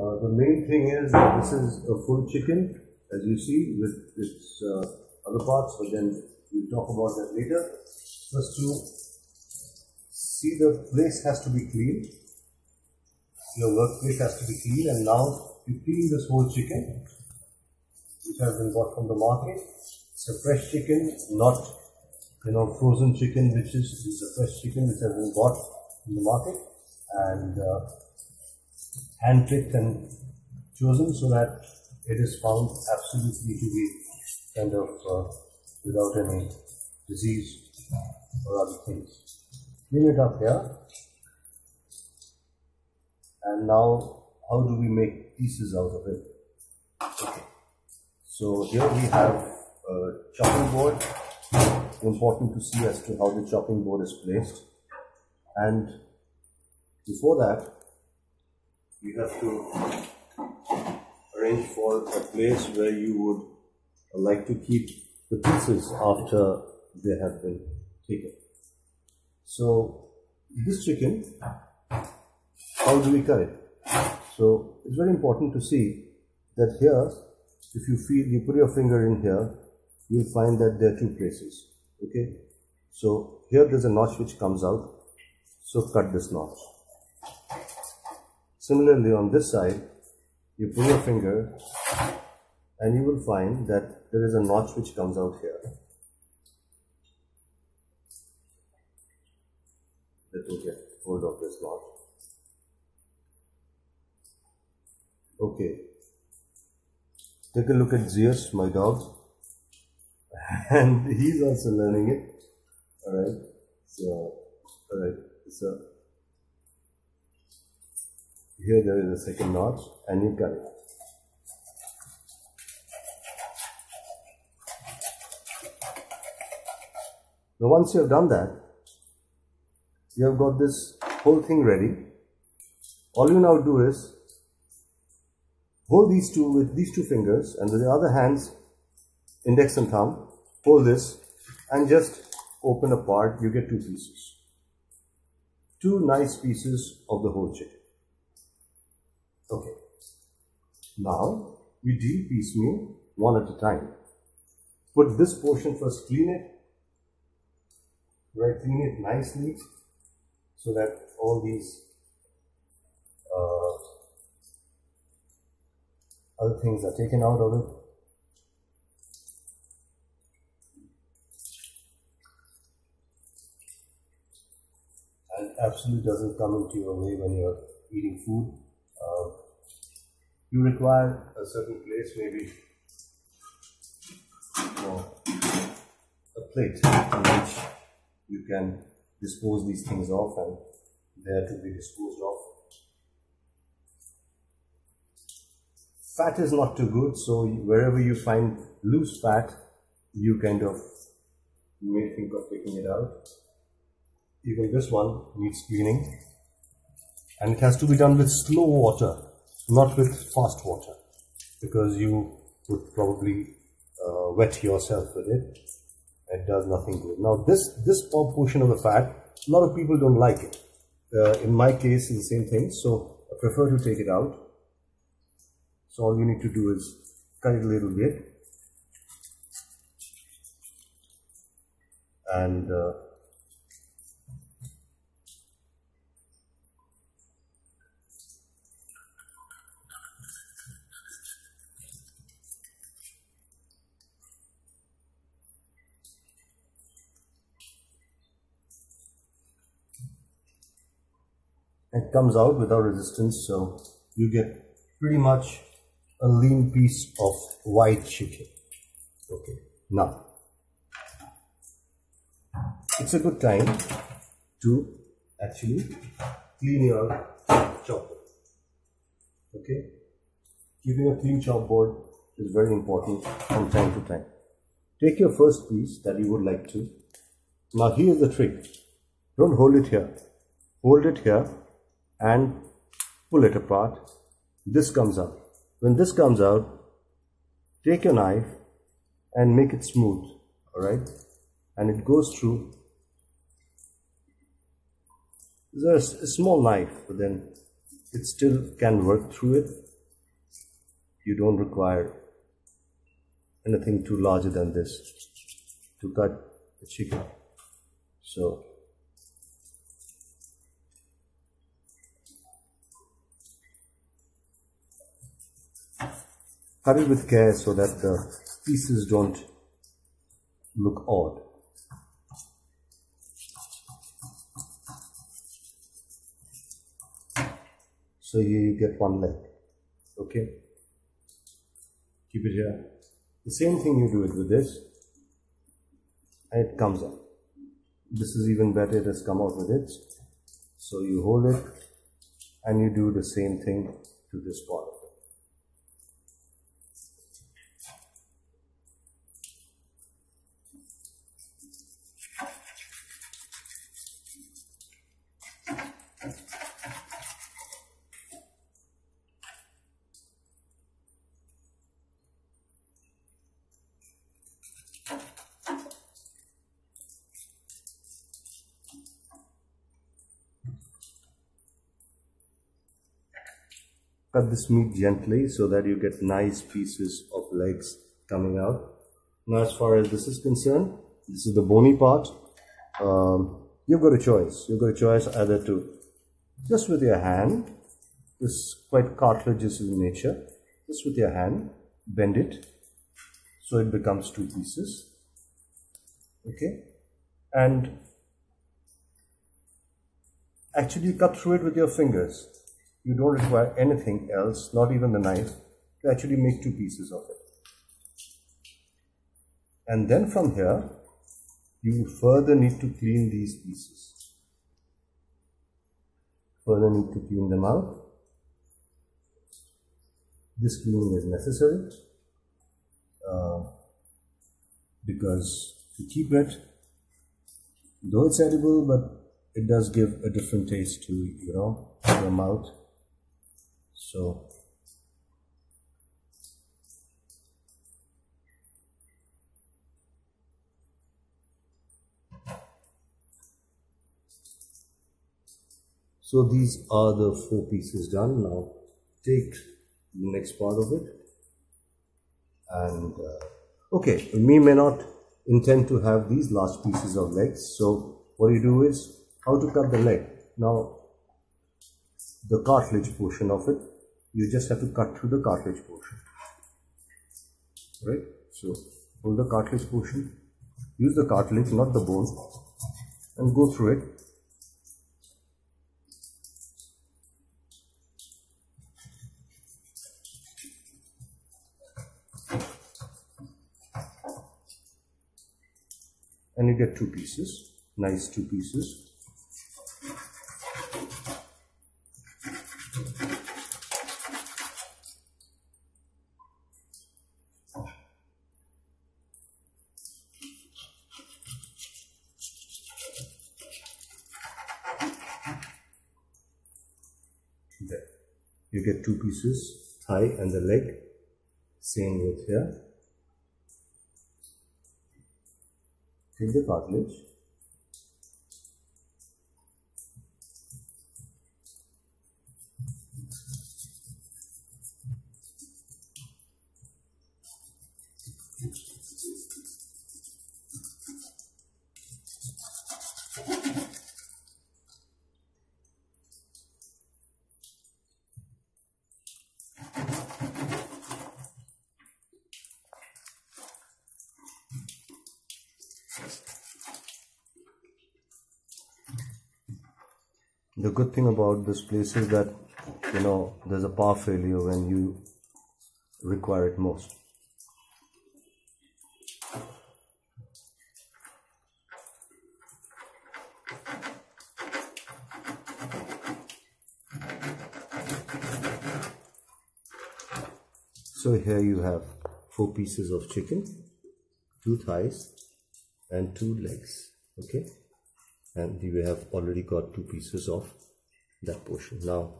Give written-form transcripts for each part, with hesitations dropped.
The main thing is that this is a full chicken, as you see, with its other parts, but then we'll talk about that later. First, to see, the place has to be clean. Your workplace has to be clean, and now you clean this whole chicken, which has been bought from the market. It's a fresh chicken, not frozen chicken, which is a fresh chicken which has been bought from the market and hand-picked and chosen so that it is found absolutely to be kind of without any disease or other things. Clean it up here. And now, how do we make pieces out of it? Okay. So here we have a chopping board. Important to see as to how the chopping board is placed. And before that, you have to arrange for a place where you would like to keep the pieces after they have been taken. So this chicken, how do we cut it? So it's very important to see that here, if you put your finger in here, you'll find that there are two places. Okay, so here there's a notch which comes out, so cut this notch. Similarly, on this side, you put your finger and you will find that there is a notch which comes out here. Let me get hold of this notch. Okay, take a look at Zeus, my dog, and he's also learning it. Alright, so here there is a second notch and you cut it. Now once you have done that, you have got this whole thing ready. All you now do is hold these two with these two fingers, and with the other hands, index and thumb, hold this and just open apart. You get two pieces. Two nice pieces of the whole chicken. Okay. Now we deal piecemeal, one at a time. Put this portion first, clean it. Right, clean it nicely so that all these other things are taken out of it. And absolutely doesn't come into your way when you're eating food. You require a certain place, maybe a plate in which you can dispose these things off, and they are to be disposed of. Fat is not too good, so wherever you find loose fat, you kind of may think of taking it out. Even this one needs cleaning, and it has to be done with slow water, not with fast water, because you would probably wet yourself with it. It does nothing good. Now this portion of the fat, a lot of people don't like it. In my case, it's the same thing, so I prefer to take it out. So all you need to do is cut it a little bit, and it comes out without resistance, so you get pretty much a lean piece of white chicken. Okay, now it's a good time to actually clean your chopper. Okay, keeping a clean chopboard is very important from time to time. Take your first piece that you would like to. Now here's the trick. Don't hold it here. Hold it here and pull it apart. This comes out. When this comes out, take your knife and make it smooth, alright? And it goes through. There's a small knife, but then it still can work through it. You don't require anything too larger than this to cut the chicken. So cut it with care so that the pieces don't look odd. So here you get one leg. Okay, keep it here. The same thing you do it with this, and it comes out. This is even better, it has come out with it. So you hold it and you do the same thing to this part of it. Cut this meat gently so that you get nice pieces of legs coming out. Now as far as this is concerned, this is the bony part. You've got a choice. You've got a choice either to, just with your hand, this is quite cartilaginous in nature, just with your hand, bend it so it becomes two pieces. Okay, and actually cut through it with your fingers. You don't require anything else, not even the knife, to actually make two pieces of it. And then from here, you further need to clean these pieces. Further need to clean them out. This cleaning is necessary because to keep it, though it's edible, but it does give a different taste to, your mouth. So these are the 4 pieces done. Now take the next part of it, and okay, we may not intend to have these last pieces of legs, so what you do is how to cut the leg. Now the cartilage portion of it, you just have to cut through the cartilage portion, right? So hold the cartilage portion, use the cartilage, not the bone, and go through it. And you get 2 pieces, nice 2 pieces. There. You get 2 pieces, thigh and the leg, same with here. Take the cartilage, the good thing about this place is that, there's a power failure when you require it most. So here you have 4 pieces of chicken, 2 thighs and 2 legs, okay? And we have already got 2 pieces of that portion. Now,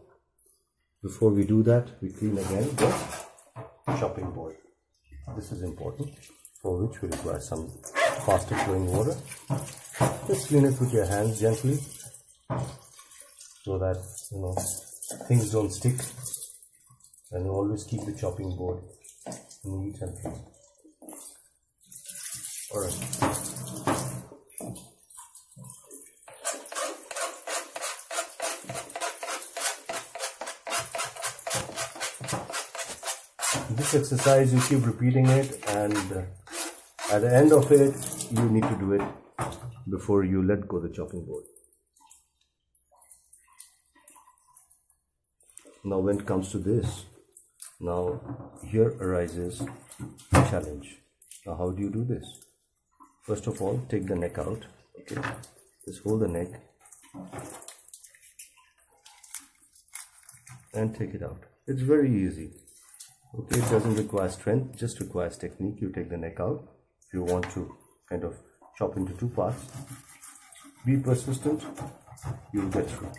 before we do that, we clean again the chopping board. This is important, for which we require some faster flowing water. Just clean it with your hands gently, so that things don't stick And always keep the chopping board neat and clean. Alright. This exercise, you keep repeating it, and at the end of it, you need to do it before you let go the chopping board. Now when it comes to this, now here arises the challenge. Now how do you do this? First of all, take the neck out. Okay, just hold the neck and take it out. It's very easy. Okay, it doesn't require strength, just requires technique. You take the neck out. If you want to kind of chop into two parts, be persistent, you'll get through.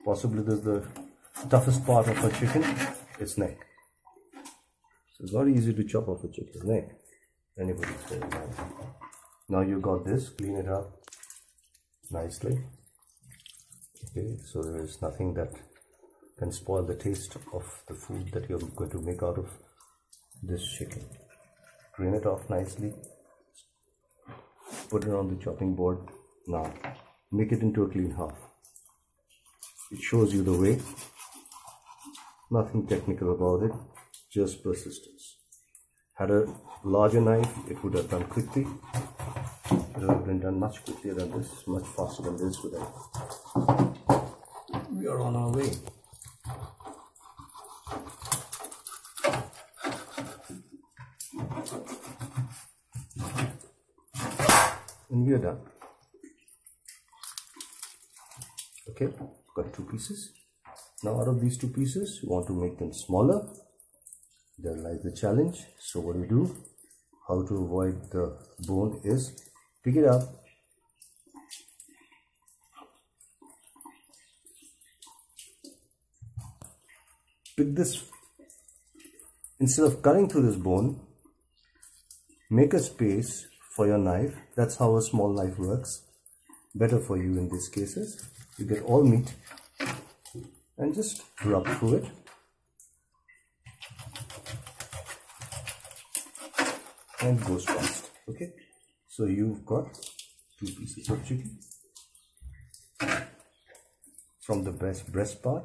Possibly this is the toughest part of a chicken, its neck. So it's not easy to chop off a chicken's neck. Anybody's very nice. Now you got this, clean it up nicely. Okay, so there is nothing that can spoil the taste of the food that you're going to make out of this chicken. Drain it off nicely. Put it on the chopping board. Now make it into a clean half. It shows you the way. Nothing technical about it, just persistence. Had a larger knife, it would have done quickly. It would have been done much quicker than this, much faster than this would have. We are on our way. And we are done. Okay, got two pieces. Now out of these two pieces, you want to make them smaller. There lies the challenge. So what do you do? How to avoid the bone is pick it up, pick this, instead of cutting through this bone, make a space for your knife. That's how a small knife works. Better for you in these cases. You get all meat and just rub through it. And goes fast. Okay, so you've got two pieces of chicken. From the breast part,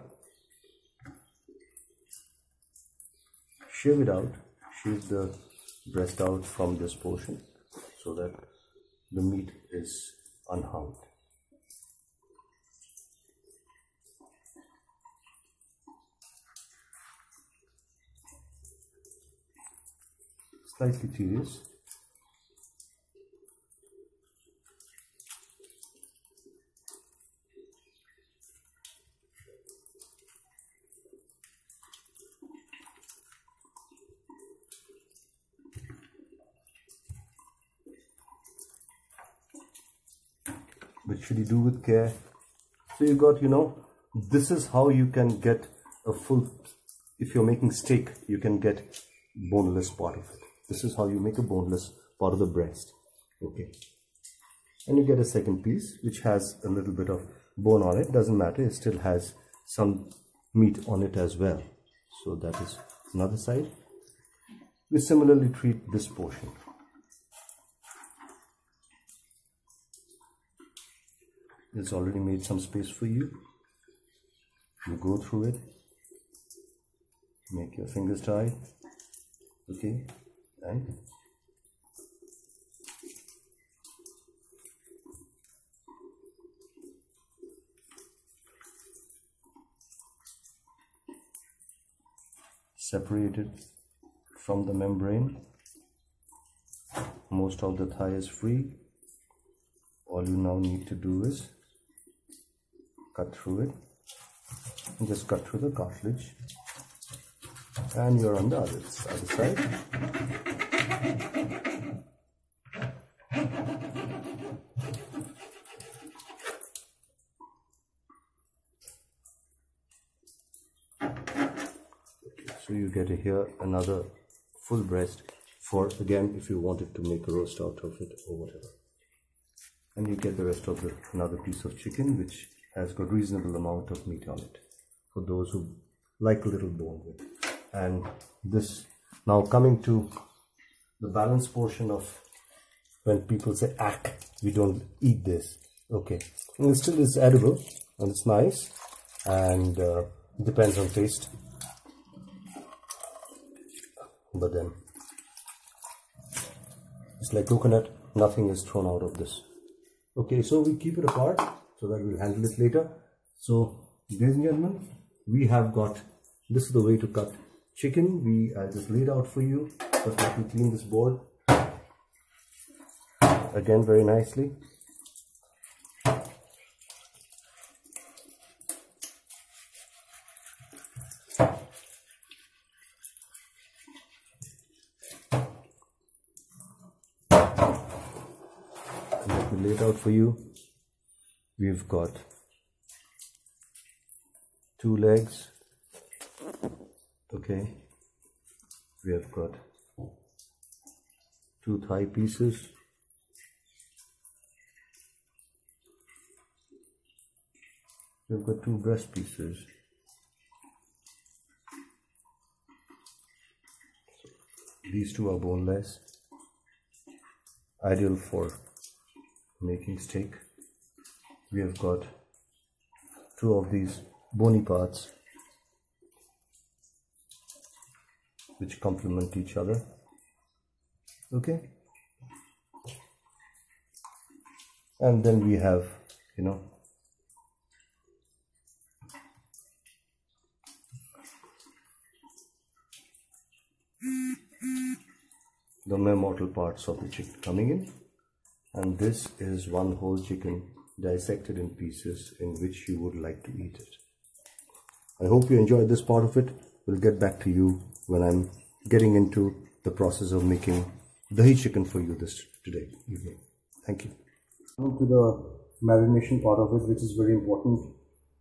shave it out, shave the breast out from this portion so that the meat is unharmed. Slightly tedious. But should you do with care? So you got, this is how you can get a full, if you're making steak, you can get boneless part of it. This is how you make a boneless part of the breast. Okay. And you get a second piece which has a little bit of bone on it. Doesn't matter, it still has some meat on it as well. So that is another side. We similarly treat this portion. It's already made some space for you. You go through it. Make your fingers tight. Okay. And separate it from the membrane. Most of the thigh is free. All you now need to do is cut through it. And just cut through the cartilage. And you're on the other side. So you get here another full breast for, again, if you wanted to make a roast out of it or whatever. And you get the rest of another piece of chicken which has got reasonable amount of meat on it for those who like a little bone with. And this, now coming to the balance portion of when people say, "Ack, we don't eat this." Okay, and it still is edible and it's nice, and depends on taste. But then, it's like coconut, nothing is thrown out of this. Okay, so we keep it apart so that we'll handle it later. So, ladies and gentlemen, we have got, this is the way to cut chicken. I just laid out for you. First, let me clean this board. Again, very nicely. Let me lay it out for you. We've got 2 legs. Okay. We have got 2 thigh pieces. We've got 2 breast pieces. These 2 are boneless, ideal for making steak. We have got 2 of these bony parts which complement each other. Okay, and then we have, the more mortal parts of the chicken coming in, and this is one whole chicken dissected in pieces in which you would like to eat it. I hope you enjoyed this part of it. We'll get back to you when I'm getting into the process of making dahi chicken for you today evening. Thank you. Now to the marination part of it, which is very important.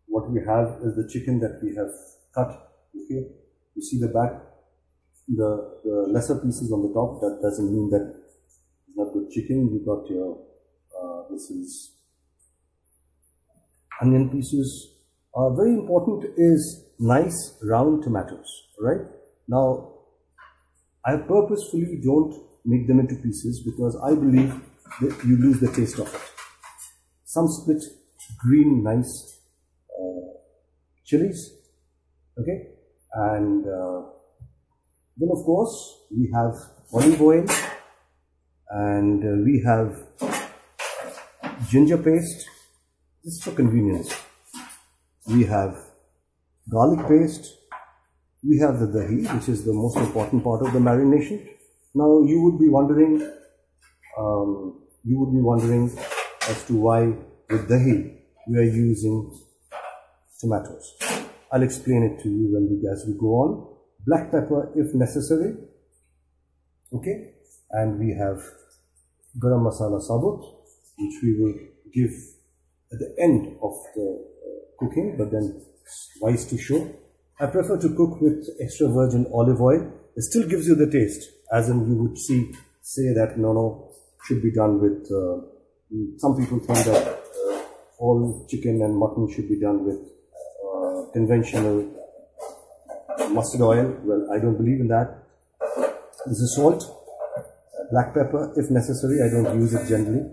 What we have is the chicken that we have cut. Okay, you see the back, the lesser pieces on the top. That doesn't mean that it's not good chicken. You got your this is onion pieces. Very important is nice round tomatoes. Right now, I purposefully don't make them into pieces because I believe that you lose the taste of it. Some split green nice chilies, okay, and then of course we have olive oil, and we have ginger paste. This is for convenience. We have garlic paste. We have the dahi, which is the most important part of the marination. Now you would be wondering, as to why with dahi we are using tomatoes. I'll explain it to you as we go on. Black pepper if necessary. Okay, and we have garam masala sabut, which we will give at the end of the cooking, but then wise to show. I prefer to cook with extra virgin olive oil. It still gives you the taste, as in you would say that no, should be done with, some people think that all chicken and mutton should be done with conventional mustard oil. Well, I don't believe in that. This is salt, black pepper if necessary. I don't use it generally.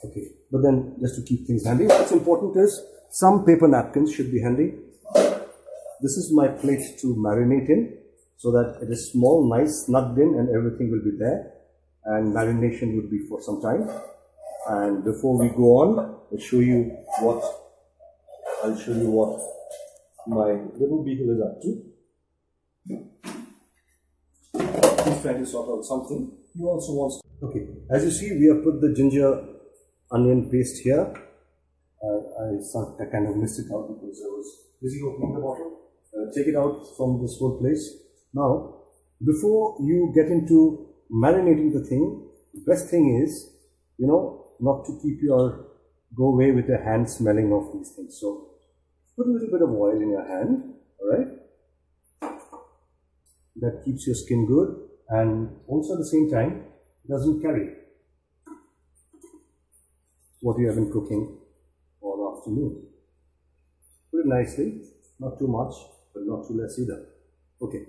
Okay, but then just to keep things handy, what's important is some paper napkins should be handy. This is my plate to marinate in, so that it is small, nice, snugged in, and everything will be there, and marination would be for some time. And before we go on, I'll show you what my little beagle is up to. He's trying to sort out something. He also wants to. Okay, as you see, we have put the ginger onion paste here. I kind of missed it out because I was busy opening the bottle. Take it out from this whole place. Now, before you get into marinating the thing, the best thing is, not to go away with your hand smelling of these things. So, put a little bit of oil in your hand, alright? That keeps your skin good. and also at the same time doesn't carry what you have been cooking all afternoon. Put it nicely, not too much, but not too less either. Okay,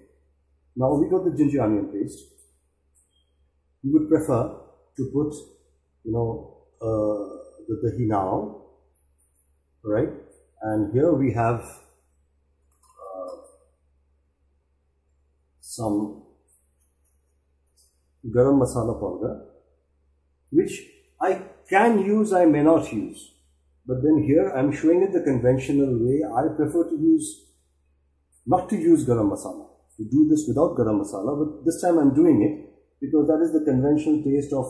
now we got the ginger onion paste. We would prefer to put, the dahi now, right? And here we have some garam masala powder, which I can use, I may not use. But then here I'm showing it the conventional way. I prefer to not to use garam masala. To do this without garam masala, but this time I'm doing it because that is the conventional taste of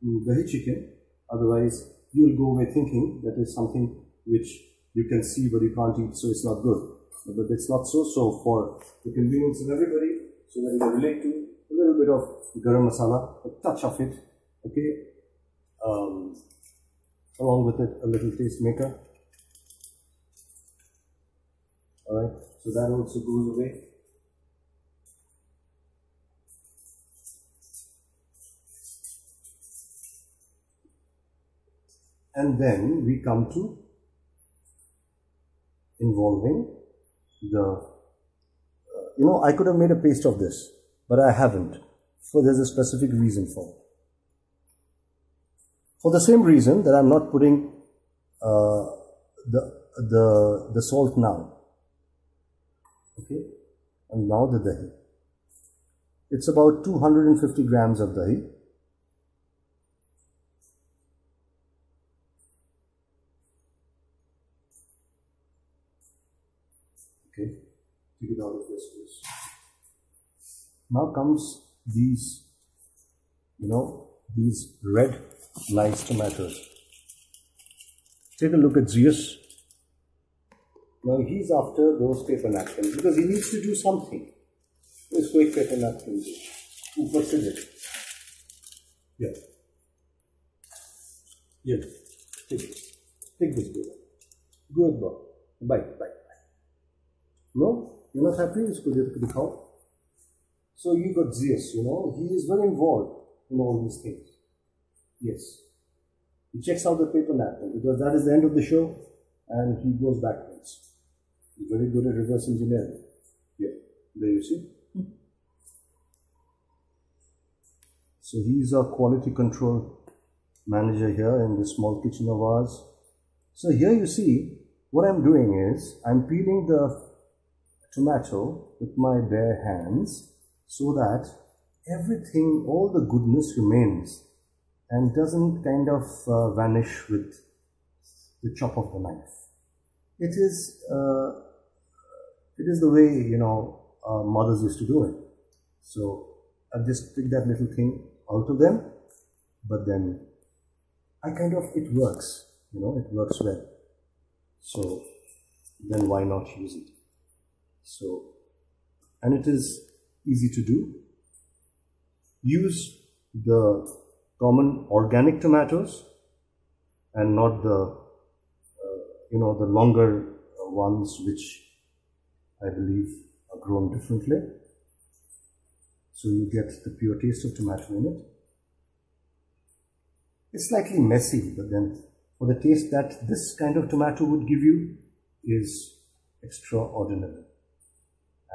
dahi chicken. Otherwise, you'll go away thinking that is something which you can see but you can't eat, so it's not good. But it's not so. So for the convenience of everybody, so that you can relate to, a little bit of garam masala, a touch of it, okay, along with it a little taste maker. Alright, so that also goes away. And then we come to involving the, I could have made a paste of this, but I haven't. So there's a specific reason for it. For the same reason that I'm not putting the salt now. Okay, and now the dahi. It's about 250 grams of dahi. Okay, take it out of this place. Now comes these, these red nice tomatoes. Take a look at Zeus. Now he's after those paper napkins because he needs to do something. This quick paper napkins. What's it? Yeah. Yeah. Take this. Take this paper. Good boy. Bye. No? You're not happy? So you got Zeus, he is very involved in all these things. Yes. He checks out the paper napkin because that is the end of the show and he goes backwards. He's very good at reverse engineering. Yeah, there you see. So he's our quality control manager here in this small kitchen of ours. So here you see, what I'm doing is, I'm peeling the tomato with my bare hands so that everything, all the goodness remains and doesn't kind of vanish with the chop of the knife. It is the way, mothers used to do it. So I just pick that little thing out of them, but then it works, it works well. So then why not use it? So, and it is easy to do. Use the common organic tomatoes and not the the longer ones which I believe are grown differently. So you get the pure taste of tomato in it. It's slightly messy, but then for the taste that this kind of tomato would give you is extraordinary.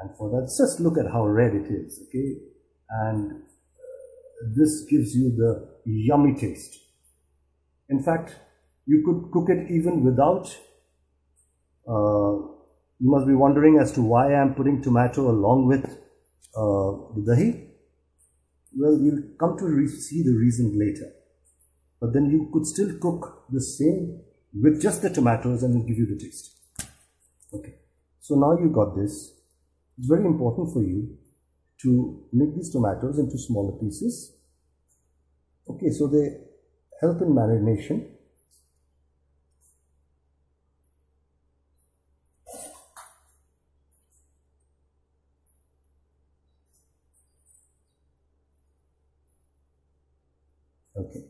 And for that, just look at how red it is, okay? And this gives you the yummy taste. In fact, you could cook it even without, you must be wondering as to why I am putting tomato along with the dahi. Well, you'll come to see the reason later. But then you could still cook the same with just the tomatoes and it'll give you the taste. Okay, so now you got this. It's very important for you to make these tomatoes into smaller pieces. Okay, so they help in marination. Okay,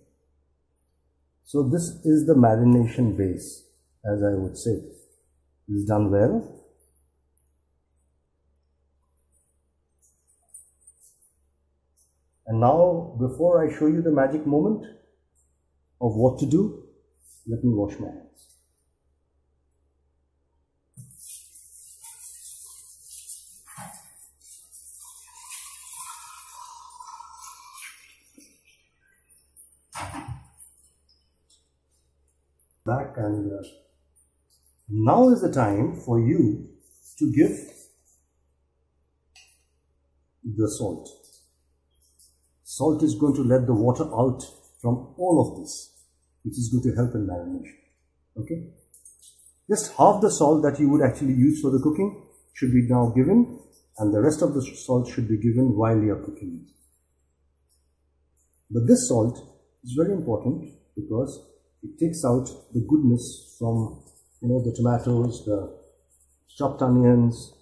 so this is the marination base, as I would say. This is done well. And now, before I show you the magic moment of what to do, let me wash my hands. Back, and now is the time for you to give the salt. Salt is going to let the water out from all of this, which is going to help in marination. Okay, just half the salt that you would actually use for the cooking should be now given, and the rest of the salt should be given while you are cooking it. But this salt is very important because it takes out the goodness from, the tomatoes, the chopped onions,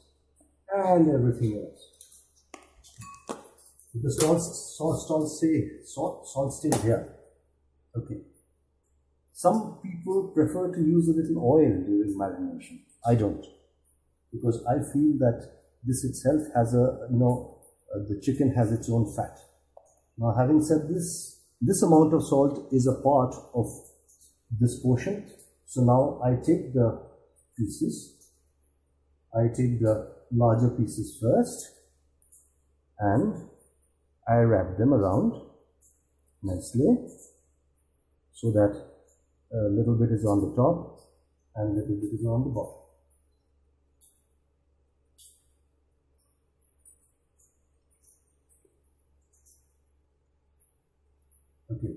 and everything else. The salt stays here. Okay. Some people prefer to use a little oil during marination. I don't, because I feel that this itself has the chicken has its own fat. Now, having said this amount of salt is a part of this portion. So now I take the pieces, I take the larger pieces first, and I wrap them around nicely so that a little bit is on the top and a little bit is on the bottom. Okay.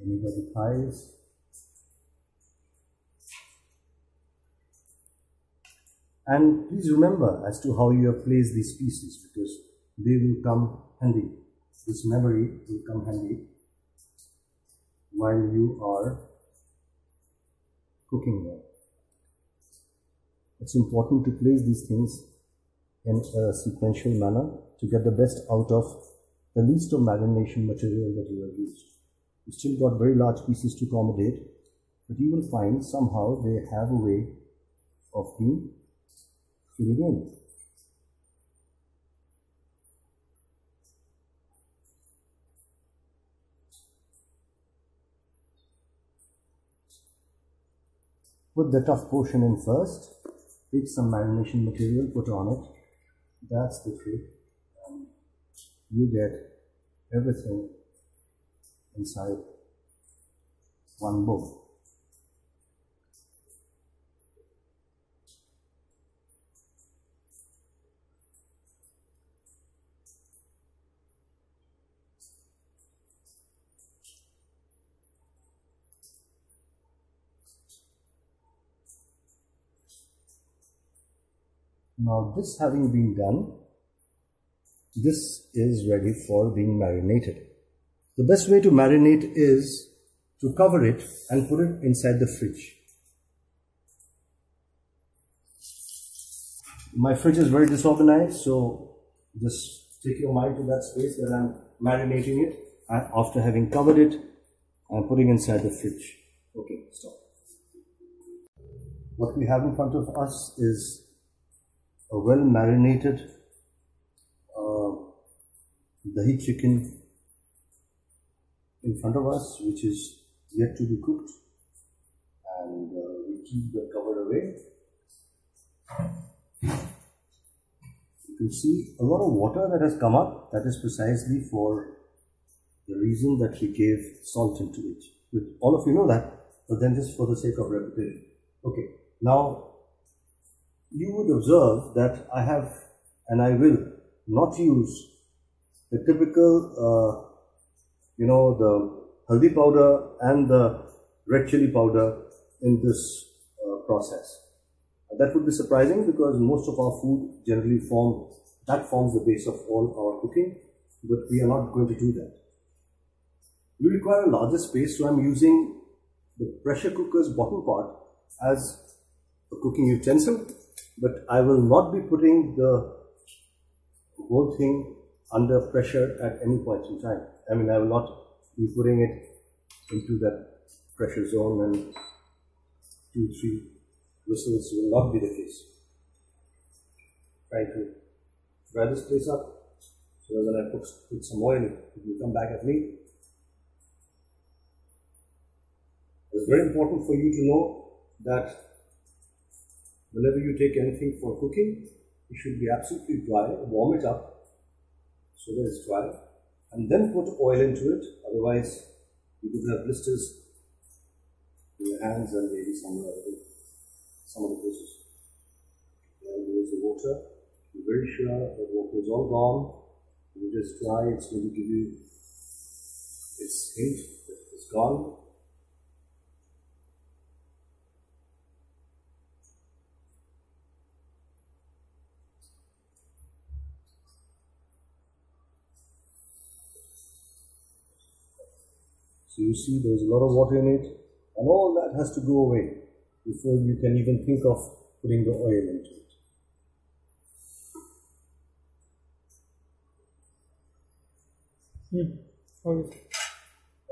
Then you got the thighs. And please remember as to how you have placed these pieces, because they will come handy. This memory will come handy while you are cooking them. It's important to place these things in a sequential manner to get the best out of the least of marination material that you have used. You still got very large pieces to accommodate, but you will find somehow they have a way of being filled in. Put the tough portion in first, take some marination material, put on it. That's the trick. And you get everything inside one bowl. Now, this having been done, this is ready for being marinated. The best way to marinate is to cover it and put it inside the fridge. My fridge is very disorganized, so just take your mind to that space that I'm marinating it. And after having covered it, I'm putting inside the fridge. Okay, stop. What we have in front of us is a well marinated Dahi chicken in front of us, which is yet to be cooked, and we keep the cover away. You can see a lot of water that has come up. That is precisely for the reason that we gave salt into it. All of you know that, but then just for the sake of repetition. Okay, now you would observe that I have, and I will not use the typical, the haldi powder and the red chili powder in this process. That would be surprising because most of our food generally forms the base of all our cooking, but we are not going to do that. We require a larger space, so I'm using the pressure cooker's bottom part as a cooking utensil, but I will not be putting the whole thing under pressure at any point in time. I mean, I will not be putting it into that pressure zone, and 2-3 whistles will not be the case. Trying to dry this place up. So when I put some oil, it will come back at me. It's very important for you to know that whenever you take anything for cooking, it should be absolutely dry. Warm it up so that it's dry, and then put oil into it. Otherwise, you could have blisters in your hands and maybe some of the places. Then there's the water. Be very sure that the water is all gone. When it is dry, it's going to give you its hint that it's gone. So you see there's a lot of water in it, and all that has to go away before you can even think of putting the oil into it. Okay.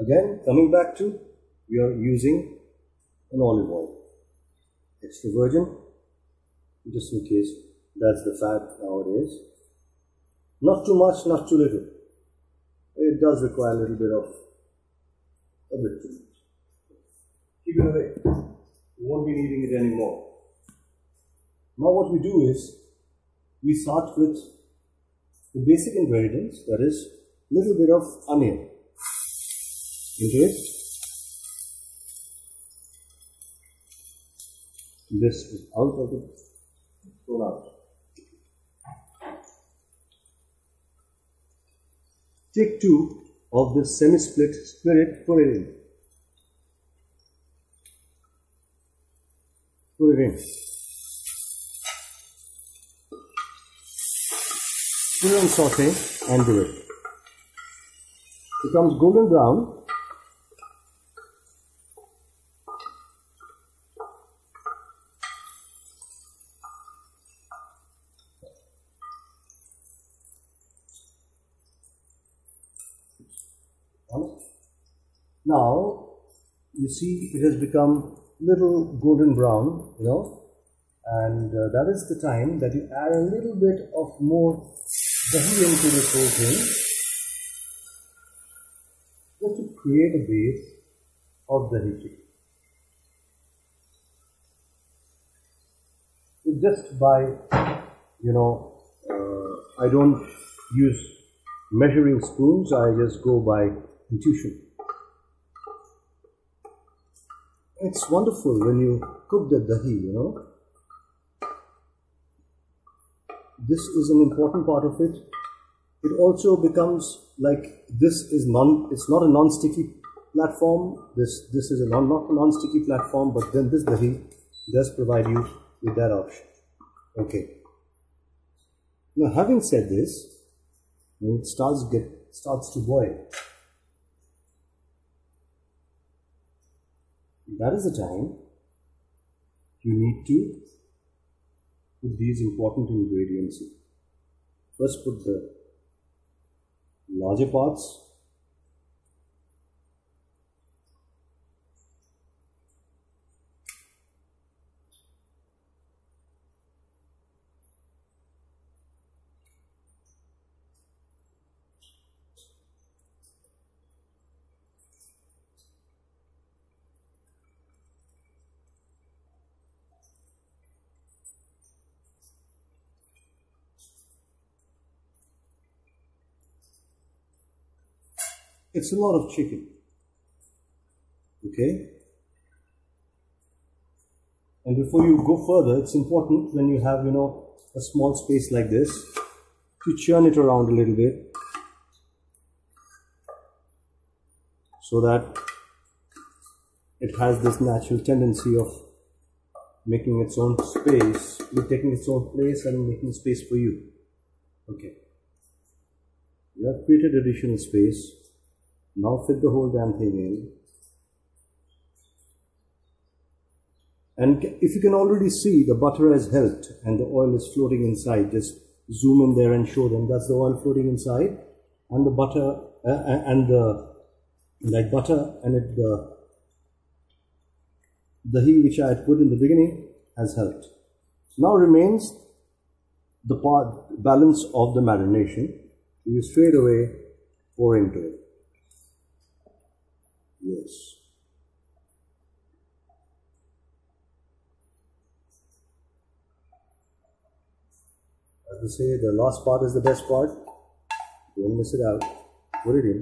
Again, coming back to, we are using an olive oil, extra virgin, just in case that's the fat nowadays. Not too much, not too little. It does require a little bit of a bit too much. Keep it away. You won't be needing it anymore. Now what we do is, we start with the basic ingredients, that is, a little bit of onion into it. This is out of the thrown out. Take 2 of this semi-split, split it, put it in. Put it in. Put it on saute and do it. It becomes golden brown. Now, you see it has become little golden brown, and that is the time that you add a little bit of more dahi into this whole thing, just to create a base of dahi chicken. It's just by, I don't use measuring spoons, I just go by intuition. It's wonderful when you cook the dahi, This is an important part of it. It also becomes like it's not a non-sticky platform. This is not a non-sticky platform, but then this dahi does provide you with that option. Okay. Now, having said this, when it starts to boil, that is the time you need to put these important ingredients in. First, put the larger parts. It's a lot of chicken, okay? And before you go further, it's important when you have, a small space like this, to churn it around a little bit, so that it has this natural tendency of making its own space, taking its own place and making space for you. Okay. You have created additional space. Now fit the whole damn thing in. And if you can already see the butter has helped and the oil is floating inside, just zoom in there and show them that's the oil floating inside, and the butter the dahi which I had put in the beginning has helped. Now remains the balance of the marination, You straight away pour into it. Yes. As I say, the last part is the best part. Don't miss it out. Put it in.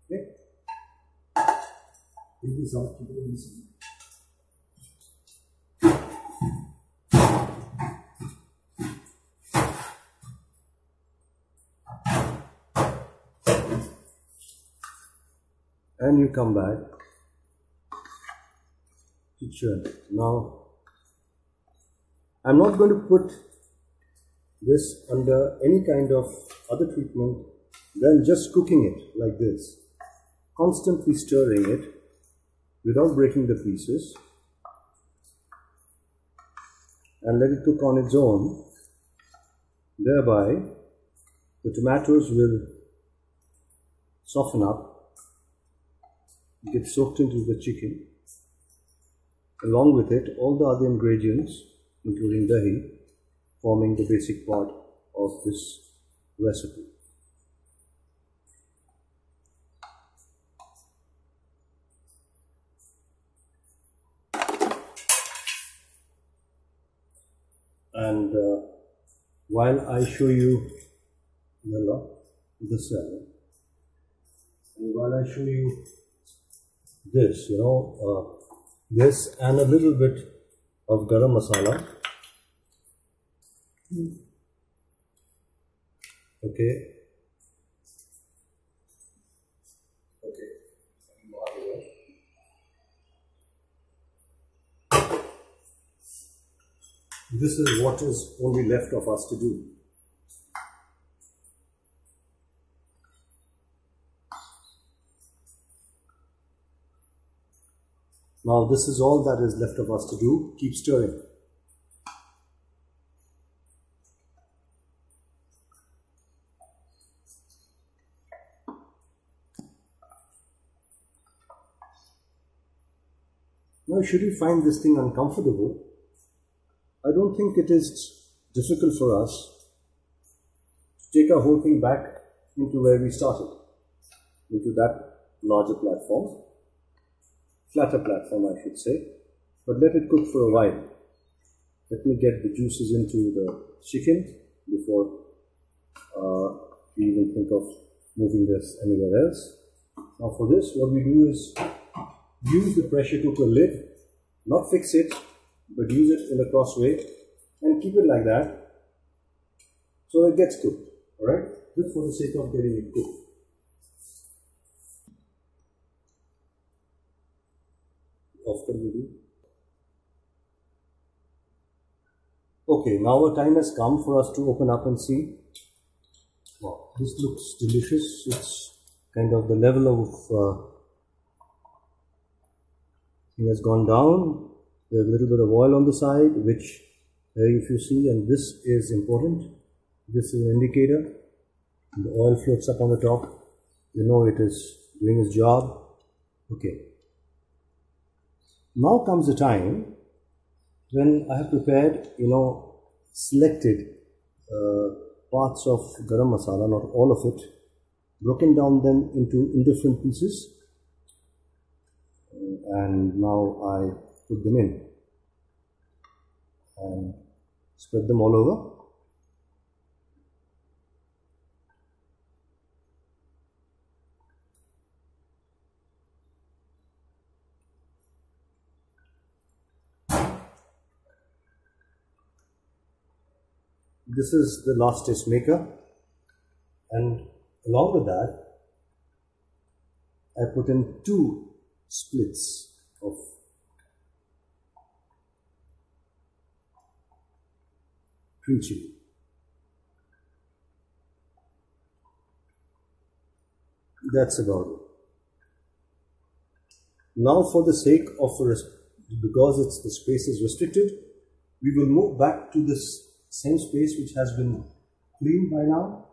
Okay. Take this out, keep it inside. And you come back to churn. Now, I'm not going to put this under any kind of other treatment than just cooking it like this, constantly stirring it without breaking the pieces, and let it cook on its own. Thereby, the tomatoes will soften up, get soaked into the chicken. Along with it, all the other ingredients, including dahi, forming the basic part of this recipe. And while I show you the salad, and while I show you this, this and a little bit of garam masala. Okay. This is what is only left of us to do. Now this is all that is left of us to do. Keep stirring. Now, should you find this thing uncomfortable, I don't think it is difficult for us to take our whole thing back into where we started, into that larger platform, flatter platform I should say, but let it cook for a while. Let me get the juices into the chicken before we even think of moving this anywhere else. Now for this, what we do is use the pressure cooker lid, not fix it, but use it in a cross way and keep it like that so it gets cooked, alright? Just for the sake of getting it cooked. Okay, now our time has come for us to open up and see. Wow, this looks delicious. It's kind of the level of thing has gone down. There's a little bit of oil on the side, which if you see, and this is important. This is an indicator. The oil floats up on the top. You know it is doing its job. Okay. Now comes the time when I have prepared, selected parts of garam masala, not all of it, broken down them into indifferent pieces, and now I put them in and spread them all over. This is the last taste maker, and along with that I put in 2 splits of green chili. That's about it. Now for the sake of, because the space is restricted, we will move back to this same space which has been cleaned by now,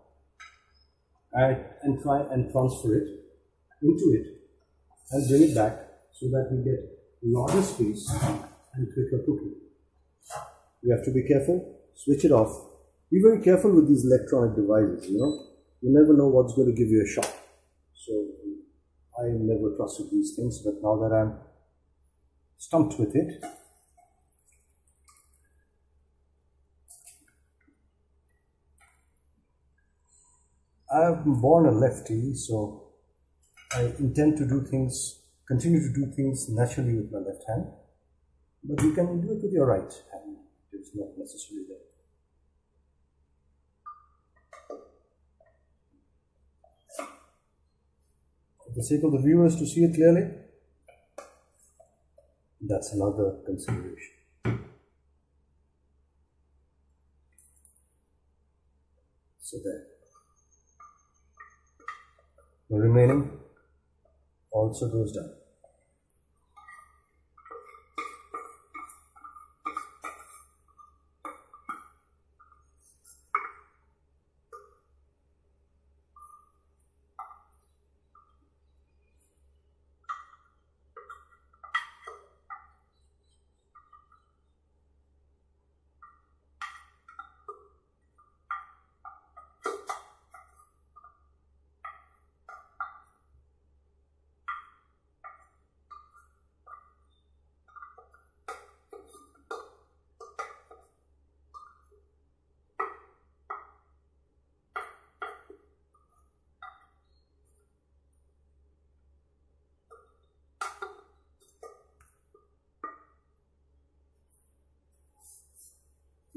and try and transfer it into it and bring it back so that we get larger space and quicker cooking. You have to be careful. Switch it off. Be very careful with these electronic devices, you know. You never know what's going to give you a shock. So I never trusted these things, but now that I'm stumped with it, I've been born a lefty, so I intend to do things, continue to do things naturally with my left hand, but you can do it with your right hand. It's not necessarily there. For the sake of the viewers to see it clearly, that's another consideration. So there. The remaining also goes down.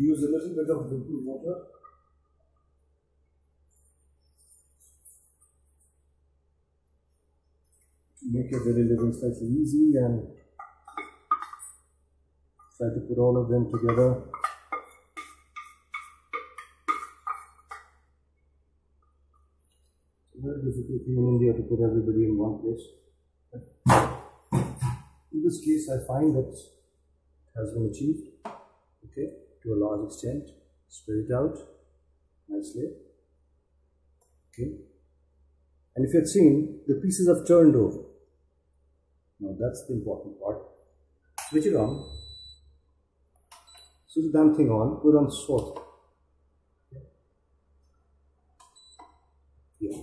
Use a little bit of liquid water. To make your daily living slightly easy, and try to put all of them together. It's a very difficult thing in India to put everybody in one place. In this case, I find that it has been achieved. Okay. To a large extent. Spread it out nicely. Okay. And if you had seen, the pieces have turned over. Now that's the important part. Switch it on. Switch the damn thing on. Put on salt. Yeah.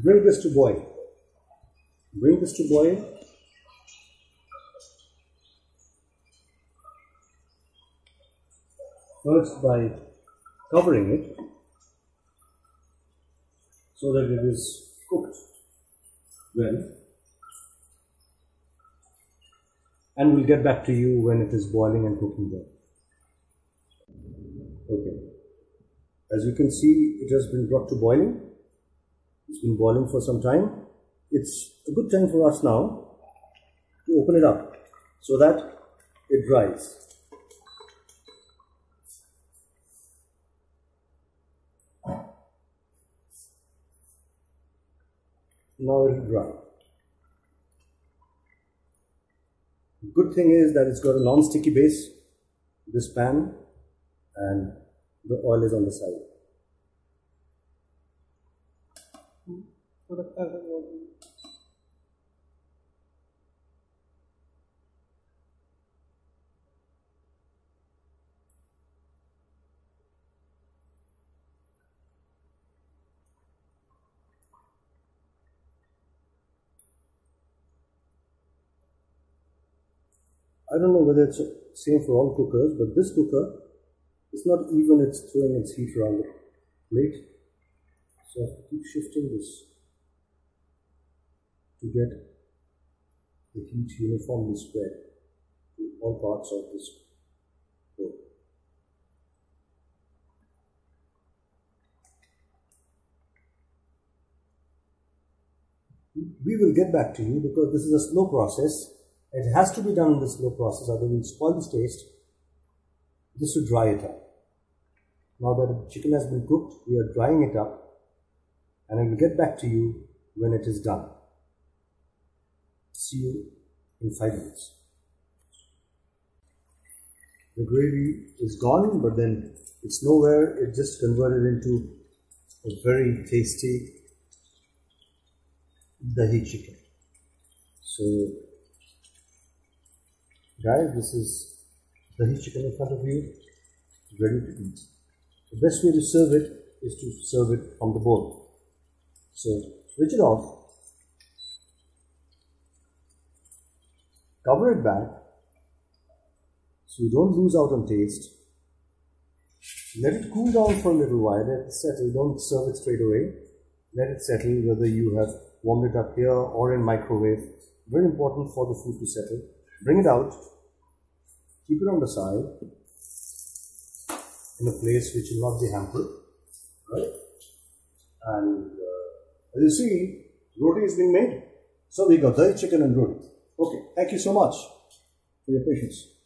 Bring this to boil. Bring this to boil. First by covering it so that it is cooked well. And we'll get back to you when it is boiling and cooking well. Okay. As you can see, it has been brought to boiling. It's been boiling for some time. It's a good time for us now to open it up so that it dries. Now it will dry. The good thing is that it's got a non-sticky base, this pan, and the oil is on the side. I don't know whether it's the same for all cookers, but this cooker is not even it's throwing its heat around the plate. So I have to keep shifting this to get the heat uniformly spread to all parts of this bowl. We will get back to you because this is a slow process. It has to be done in the slow process, otherwise we'll spoil this taste. This to dry it up. Now that the chicken has been cooked, we are drying it up, and I will get back to you when it is done. See you in 5 minutes. the gravy is gone, but then it's nowhere. It just converted into a very tasty Dahi chicken. So, guys, this is Dahi chicken in front of you, ready to eat. The best way to serve it is to serve it on the bowl. So, switch it off, cover it back so you don't lose out on taste. Let it cool down for a little while, let it settle. Don't serve it straight away. Let it settle, whether you have warmed it up here or in microwave. Very important for the food to settle. Bring it out, keep it on the side in a place which will not be hampered, right? And as you see, roti is being made. So we got Dahi chicken and roti. Okay, thank you so much for your patience.